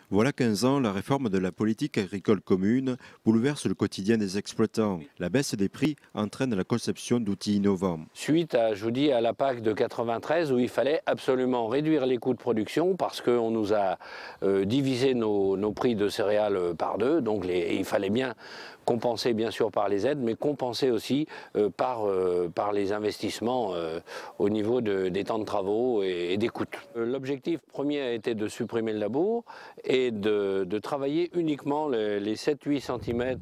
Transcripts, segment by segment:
Voilà 15 ans, la réforme de la politique agricole commune bouleverse le quotidien des exploitants. La baisse des prix entraîne la conception d'outils innovants. Suite à, je vous dis, à la PAC de 93 où il fallait absolument réduire les coûts de production parce qu'on nous a divisé nos prix de céréales par deux. Donc il fallait bien compenser bien sûr par les aides, mais compenser aussi par les investissements au niveau des temps de travaux et des coûts. L'objectif premier a été de supprimer le labour et de travailler uniquement les 7-8 cm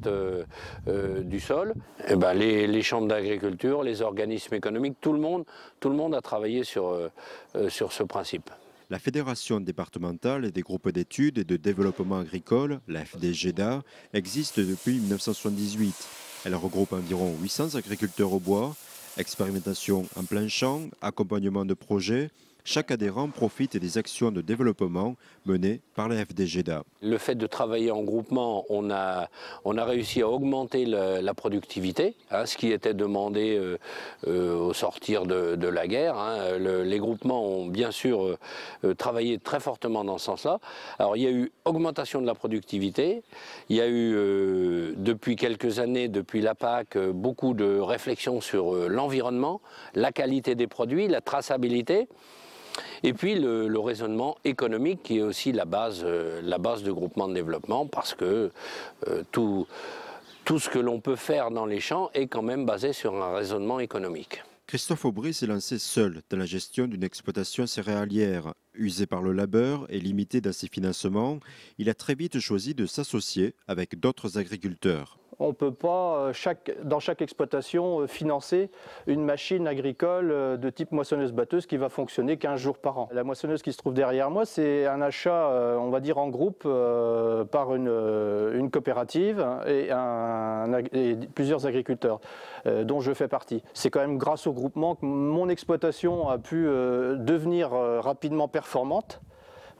du sol. Et ben, les chambres d'agriculture, les organismes économiques, tout le monde a travaillé sur ce principe. La Fédération départementale et des groupes d'études et de développement agricole, la FDGEDA, existe depuis 1978. Elle regroupe environ 800 agriculteurs au bois, expérimentation en plein champ, accompagnement de projets. Chaque adhérent profite des actions de développement menées par la FDGEDA. Le fait de travailler en groupement, on a réussi à augmenter la productivité, ce qui était demandé au sortir de la guerre. Les groupements ont bien sûr travaillé très fortement dans ce sens-là. Alors il y a eu augmentation de la productivité, il y a eu depuis quelques années, depuis la PAC, beaucoup de réflexions sur l'environnement, la qualité des produits, la traçabilité. Et puis le raisonnement économique qui est aussi la base de groupement de développement parce que tout ce que l'on peut faire dans les champs est quand même basé sur un raisonnement économique. Christophe Aubry s'est lancé seul dans la gestion d'une exploitation céréalière. Usé par le labeur et limité dans ses financements, il a très vite choisi de s'associer avec d'autres agriculteurs. On ne peut pas, dans chaque exploitation, financer une machine agricole de type moissonneuse-batteuse qui va fonctionner 15 jours par an. La moissonneuse qui se trouve derrière moi, c'est un achat, on va dire en groupe, par une coopérative et plusieurs agriculteurs, dont je fais partie. C'est quand même grâce au groupement que mon exploitation a pu devenir rapidement performante,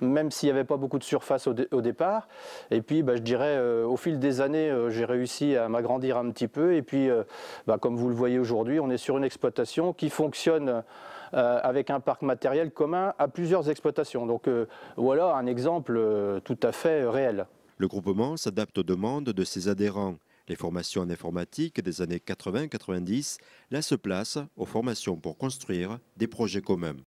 même s'il n'y avait pas beaucoup de surface au départ. Et puis je dirais au fil des années, j'ai réussi à m'agrandir un petit peu. Et puis comme vous le voyez aujourd'hui, on est sur une exploitation qui fonctionne avec un parc matériel commun à plusieurs exploitations. Donc voilà un exemple tout à fait réel. Le groupement s'adapte aux demandes de ses adhérents. Les formations en informatique des années 80-90 laissent place aux formations pour construire des projets communs.